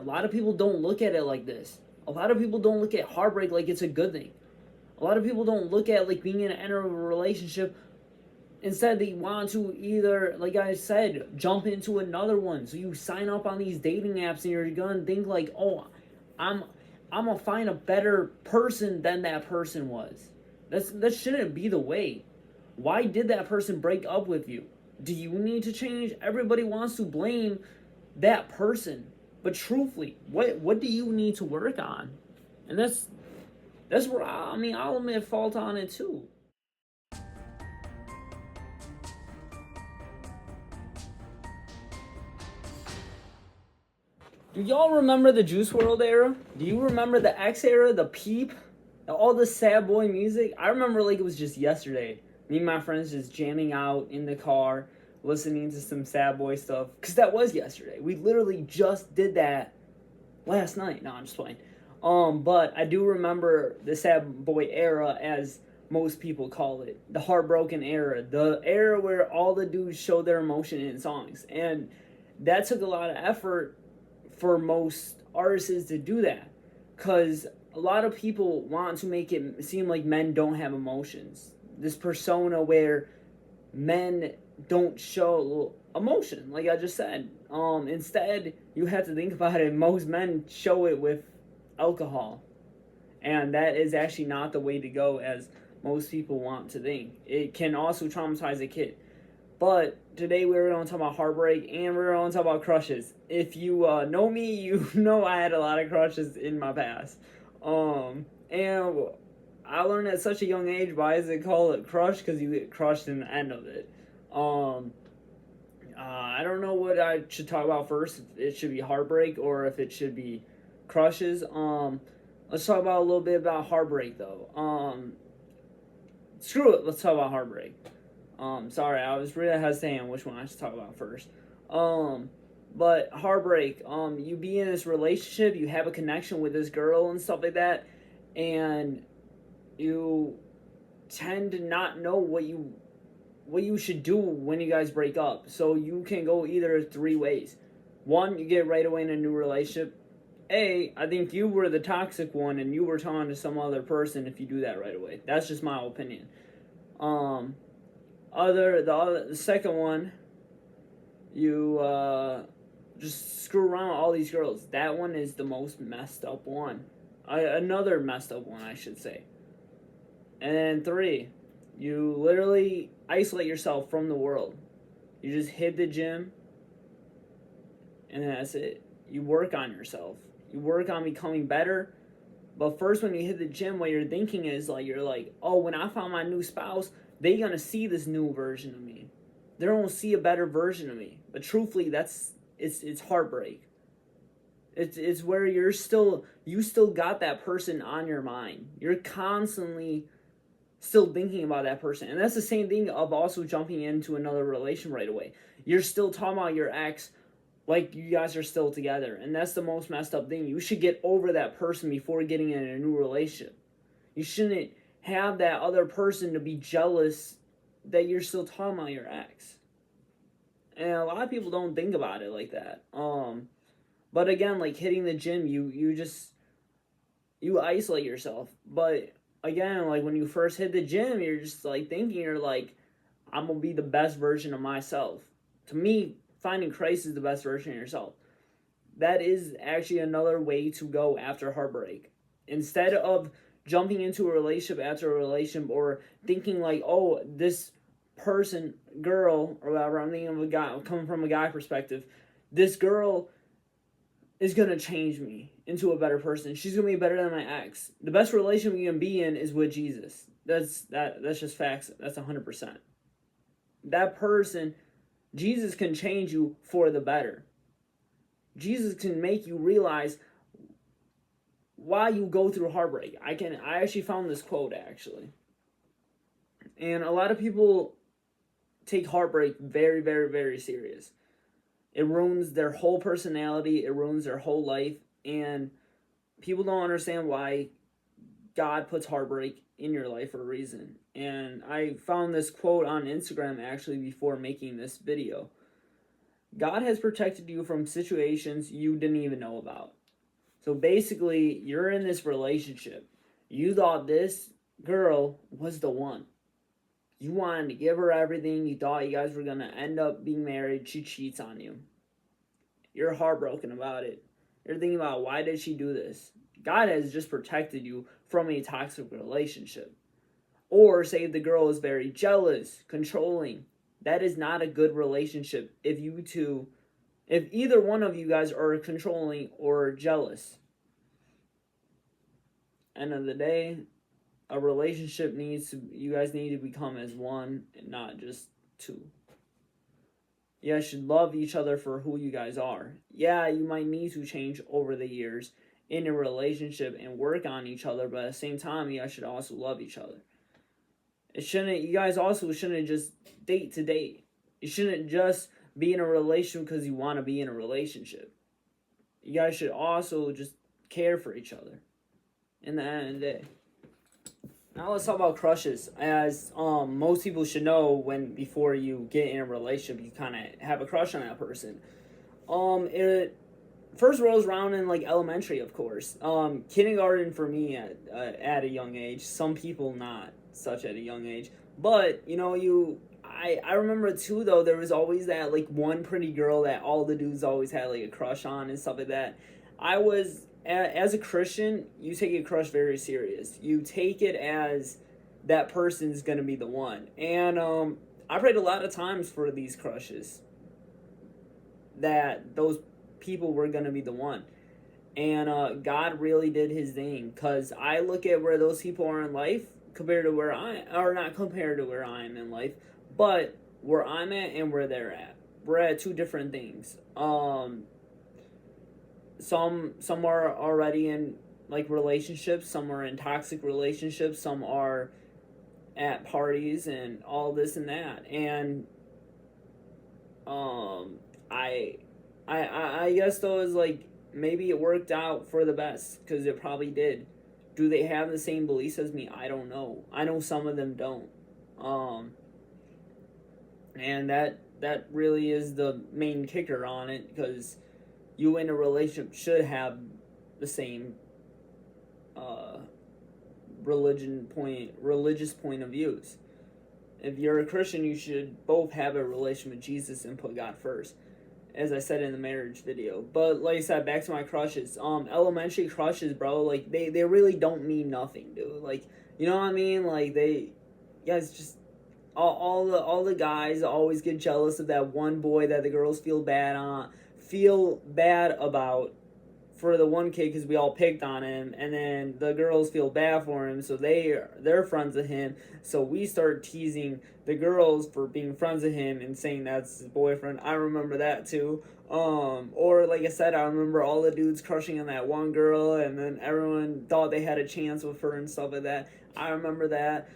lot of people don't look at it like this. A lot of people don't look at heartbreak like it's a good thing. A lot of people don't look at like being in an end of a relationship. Instead, they want to either, like I said, jump into another one. So you sign up on these dating apps and you're gonna think like, oh, I'm I'm gonna find a better person than that person was. That shouldn't be the way. Why did that person break up with you? Do you need to change? Everybody wants to blame that person, but truthfully, what do you need to work on? And that's where I'll admit fault on it too. Do y'all remember the Juice World era? Do you remember the X era, the Peep, all the sad boy music? I remember like it was just yesterday. Me and my friends just jamming out in the car, listening to some sad boy stuff. Cause that was yesterday. We literally just did that last night. No, I'm just playing. But I do remember the sad boy era, as most people call it, the heartbroken era, the era where all the dudes show their emotion in songs, and that took a lot of effort for most artists to do that, because a lot of people want to make it seem like men don't have emotions. This persona where men don't show emotion, like I just said. Instead, you have to think about it. Most men show it with alcohol, and that is actually not the way to go, as most people want to think. It can also traumatize a kid. But today we're going to talk about heartbreak, and we're going to talk about crushes. If you know me, you know I had a lot of crushes in my past. And I learned at such a young age, why is it called a crush? Because you get crushed in the end of it. I don't know what I should talk about first. If it should be heartbreak or if it should be crushes. Let's talk about a little bit about heartbreak though. Screw it. Let's talk about heartbreak. Sorry, I was really hesitating which one I should talk about first. But heartbreak. You be in this relationship, you have a connection with this girl and stuff like that, and you tend to not know what you should do when you guys break up. So you can go either three ways. One, you get right away in a new relationship. I think you were the toxic one and you were talking to some other person if you do that right away. That's just my opinion. The second one, you just screw around with all these girls. That one is the most messed up one. Another messed up one, I should say. And then three, you literally isolate yourself from the world. You just hit the gym, and that's it. You work on yourself. You work on becoming better. But first, when you hit the gym, what you're thinking is like, you're like, oh, when I found my new spouse, they're gonna see this new version of me. They're gonna see a better version of me. But truthfully, it's heartbreak. It's where you still got that person on your mind. You're constantly still thinking about that person. And that's the same thing of also jumping into another relation right away. You're still talking about your ex like you guys are still together. And that's the most messed up thing. You should get over that person before getting in a new relationship. You shouldn't have that other person to be jealous that you're still talking about your ex. And a lot of people don't think about it like that. But again, like hitting the gym, you isolate yourself. But again, like when you first hit the gym, you're just like thinking, you're like, I'm gonna be the best version of myself. To me, finding Christ is the best version of yourself. That is actually another way to go after heartbreak. Instead of jumping into a relationship after a relationship, or thinking like, oh, this person, girl, or whatever, I'm thinking of a guy, coming from a guy perspective, this girl is gonna change me into a better person. She's gonna be better than my ex. The best relationship you can be in is with Jesus. That's just facts. That's 100%. That person, Jesus can change you for the better. Jesus can make you realize why you go through heartbreak. I actually found this quote actually. And a lot of people take heartbreak very, very, very serious. It ruins their whole personality, it ruins their whole life, and people don't understand why God puts heartbreak in your life for a reason. And I found this quote on Instagram actually before making this video. God has protected you from situations you didn't even know about. So basically, you're in this relationship. You thought this girl was the one. You wanted to give her everything. You thought you guys were going to end up being married. She cheats on you. You're heartbroken about it. You're thinking about, why did she do this? God has just protected you from a toxic relationship. Or say the girl is very jealous, controlling. That is not a good relationship if either one of you guys are controlling or jealous. End of the day, a relationship you guys need to become as one and not just two. You guys should love each other for who you guys are. Yeah, you might need to change over the years in a relationship and work on each other, but at the same time, you guys should also love each other. You guys also shouldn't just date to date. You shouldn't just be in a relationship because you want to be in a relationship. You guys should also just care for each other in the end of the day. Now let's talk about crushes. As most people should know, before you get in a relationship, you kind of have a crush on that person. It first rolls around in like elementary, of course. Kindergarten for me at a young age. Some people not such at a young age, but I remember too though. There was always that like one pretty girl that all the dudes always had like a crush on and stuff like that. As a Christian, you take a crush very serious. You take it as that person's gonna be the one. And I prayed a lot of times for these crushes, that those people were gonna be the one. And God really did His thing, because I look at where those people are in life compared to not compared to where I am in life, but where I'm at and where they're at. We're at two different things. Some are already in like relationships, some are in toxic relationships, some are at parties and all this and that. And I guess though is like, maybe it worked out for the best, because it probably did. Do they have the same beliefs as me? I don't know. I know some of them don't. And that really is the main kicker on it, because you in a relationship should have the same religious point of views. If you're a Christian, you should both have a relation with Jesus and put God first, as I said in the marriage video. But like I said, back to my crushes. Elementary crushes, bro, like they really don't mean nothing, dude. Like, you know what I mean? Like guys just all the guys always get jealous of that one boy that the girls feel bad about, for the one kid, because we all picked on him, and then the girls feel bad for him, so they're friends with him. So we start teasing the girls for being friends with him and saying that's his boyfriend. I remember that too. Or like I said, I remember all the dudes crushing on that one girl, and then everyone thought they had a chance with her and stuff like that. I remember that.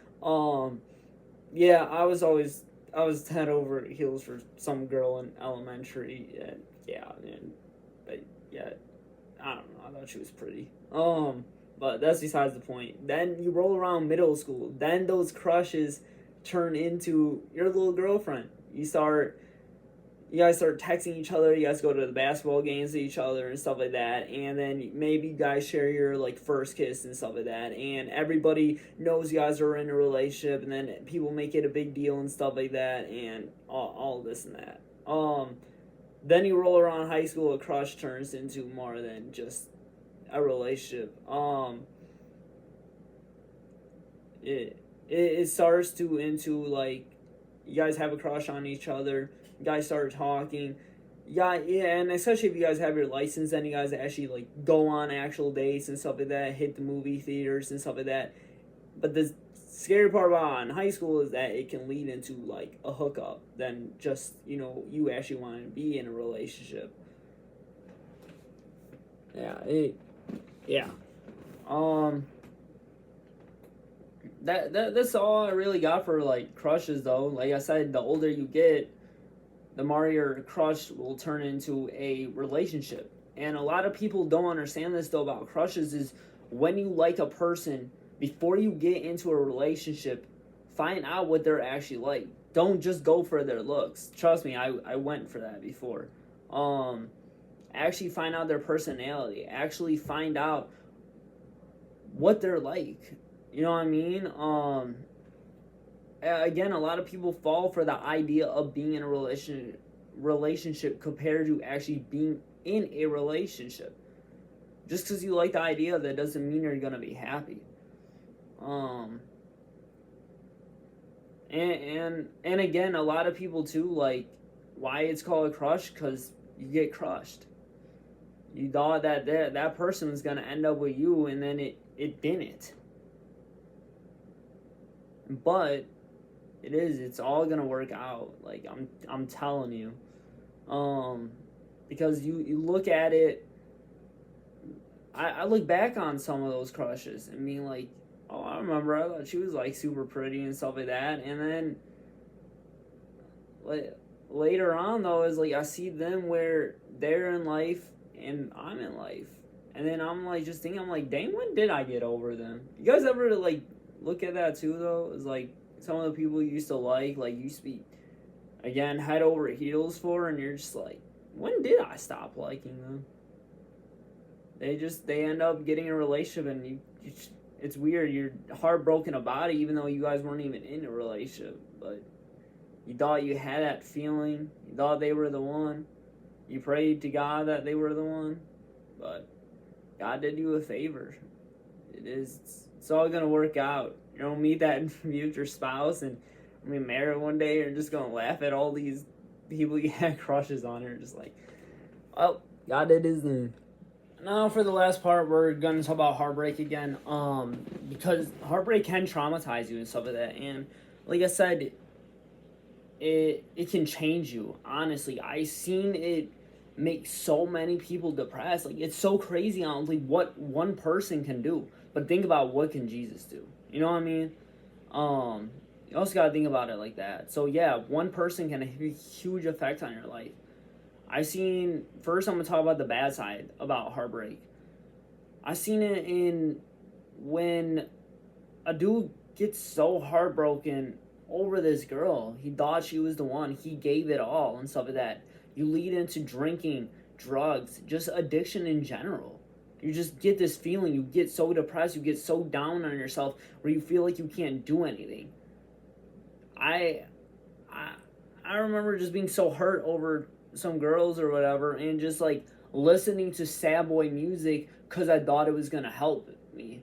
Yeah, I was head over heels for some girl in elementary, and but yeah, I don't know. I thought she was pretty. But that's besides the point. Then you roll around middle school. Then those crushes turn into your little girlfriend. You guys start texting each other. You guys go to the basketball games with each other and stuff like that. And then maybe you guys share your like first kiss and stuff like that. And everybody knows you guys are in a relationship. And then people make it a big deal and stuff like that. And all this and that. Then you roll around high school, a crush turns into more than just a relationship. It starts into like, you guys have a crush on each other. You guys start talking. Yeah, and especially if you guys have your license, then you guys actually like go on actual dates and stuff like that, hit the movie theaters and stuff like that. But the scary part about in high school is that it can lead into like a hookup than just, you actually want to be in a relationship. Yeah. That's all I really got for like crushes though. Like I said, the older you get, the more your crush will turn into a relationship. And a lot of people don't understand this though about crushes, is when you like a person, before you get into a relationship, find out what they're actually like. don't just go for their looks. Trust me, I went for that before. Actually find out their personality. Actually find out what they're like. You know what I mean? Again, a lot of people fall for the idea of being in a relationship compared to actually being in a relationship. Just because you like the idea, that doesn't mean you're gonna be happy. And again, a lot of people too, like, why it's called a crush, because you get crushed. You thought that person was gonna end up with you, and then it didn't. But it's all gonna work out. Like, I'm telling you, because you look at it. I look back on some of those crushes and being like, oh, I remember, I thought she was like super pretty and stuff like that, and then like later on though, is like I see them where they're in life and I'm in life, and then I'm like just thinking, I'm like, dang, when did I get over them? You guys ever like look at that too though? It's like some of the people you used to like you used to be, again, head over heels for, and you're just like, when did I stop liking them? They end up getting in a relationship, and you it's weird. You're heartbroken about it, even though you guys weren't even in a relationship. But you thought you had that feeling. You thought they were the one. You prayed to God that they were the one. But God did you a favor. It's all gonna work out. You're gonna meet that future spouse, and I mean, marry one day. You're just gonna laugh at all these people you had crushes on. You're just like, oh, God did his thing. Now for the last part, we're gonna talk about heartbreak again. Because heartbreak can traumatize you and stuff like that. And like I said, it can change you. Honestly, I seen it make so many people depressed. Like, it's so crazy, honestly, what one person can do. But think about, what can Jesus do? You know what I mean? You also gotta think about it like that. So yeah, one person can have a huge effect on your life. First I'm going to talk about the bad side about heartbreak. I seen it in when a dude gets so heartbroken over this girl. He thought she was the one. He gave it all and stuff like that. You lead into drinking, drugs, just addiction in general. You just get this feeling. You get so depressed. You get so down on yourself where you feel like you can't do anything. I remember just being so hurt over some girls or whatever, and just like listening to sad boy music because I thought it was gonna help me.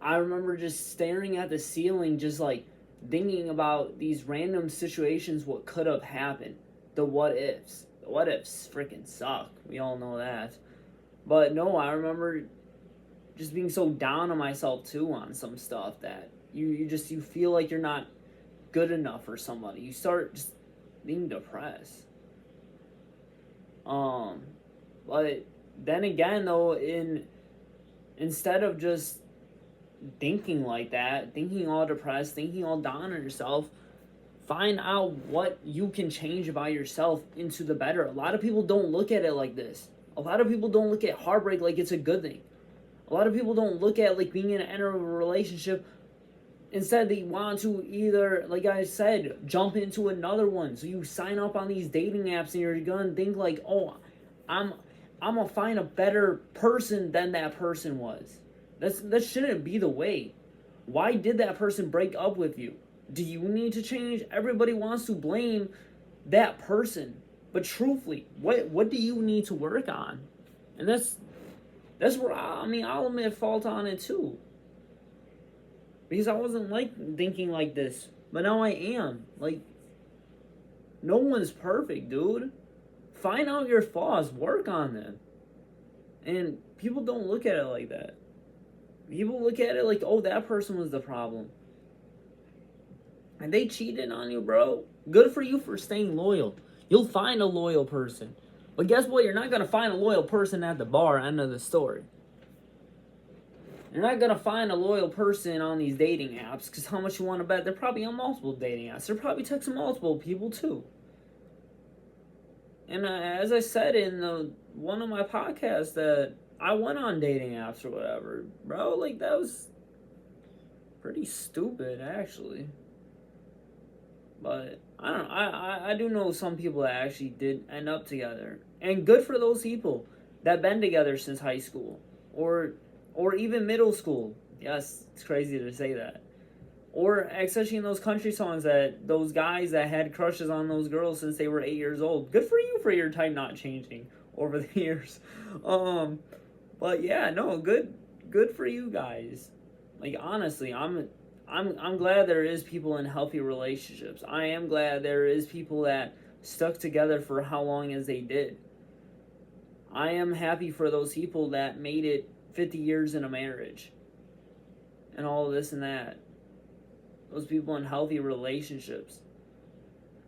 I remember just staring at the ceiling, just like thinking about these random situations, what could have happened, the what ifs. The what ifs freaking suck. We all know that. But no, I remember just being so down on myself too on some stuff that you feel like you're not good enough for somebody. You start just being depressed. But then again though, instead of just thinking like that, thinking all depressed, thinking all down on yourself, find out what you can change about yourself into the better. A lot of people don't look at it like this. A lot of people don't look at heartbreak like it's a good thing. A lot of people don't look at like being in an end of a relationship. Instead, they want to either, like I said, jump into another one. So you sign up on these dating apps and you're gonna think like, oh, I'm gonna find a better person than that person was. That shouldn't be the way. Why did that person break up with you? Do you need to change? Everybody wants to blame that person. But truthfully, what do you need to work on? And that's where I'll admit fault on it too. Because I wasn't thinking like this, but now I am. Like, no one's perfect, dude. Find out your flaws, work on them. And people don't look at it like that. People look at it like, oh, that person was the problem. And they cheated on you, bro. Good for you for staying loyal. You'll find a loyal person. But guess what? You're not going to find a loyal person at the bar, end of the story. You're not going to find a loyal person on these dating apps, because how much you want to bet they're probably on multiple dating apps. They're probably texting multiple people too. And as I said in one of my podcasts, that I went on dating apps or whatever. Bro, like, that was pretty stupid, actually. But I don't know. I do know some people that actually did end up together, and good for those people that been together since high school or even middle school. Yes, it's crazy to say that. Or especially in those country songs, that those guys that had crushes on those girls since they were 8 years old. Good for you for your type not changing over the years. But yeah, no, good for you guys. Like honestly, I'm glad there is people in healthy relationships. I am glad there is people that stuck together for how long as they did. I am happy for those people that made it 50 years in a marriage and all of this and that. Those people in healthy relationships.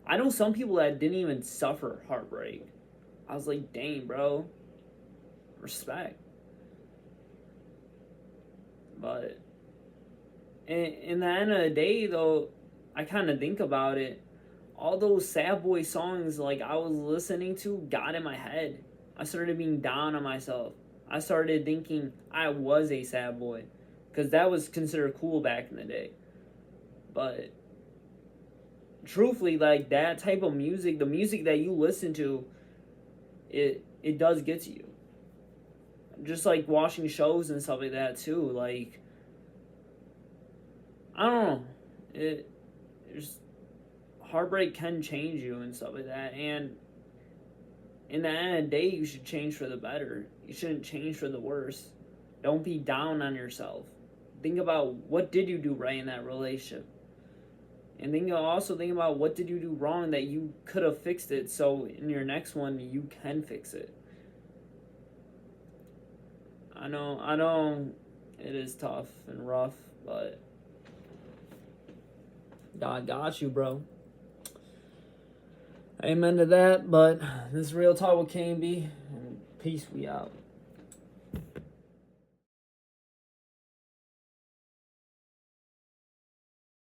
I know some people that didn't even suffer heartbreak. I was like, dang, bro. Respect. But in the end of the day, though, I kind of think about it. All those sad boy songs like I was listening to got in my head. I started being down on myself. I started thinking I was a sad boy, because that was considered cool back in the day. But truthfully, like that type of music, the music that you listen to, it does get to you. Just like watching shows and stuff like that too. Like I don't know, it just heartbreak can change you and stuff like that. And in the end of the day, you should change for the better. You shouldn't change for the worse. Don't be down on yourself. Think about what did you do right in that relationship. And then you also think about what did you do wrong that you could have fixed it, so in your next one you can fix it. I know it is tough and rough, but God got you, bro. Amen to that, but this is Real Talk with K.M.B. and peace, we out.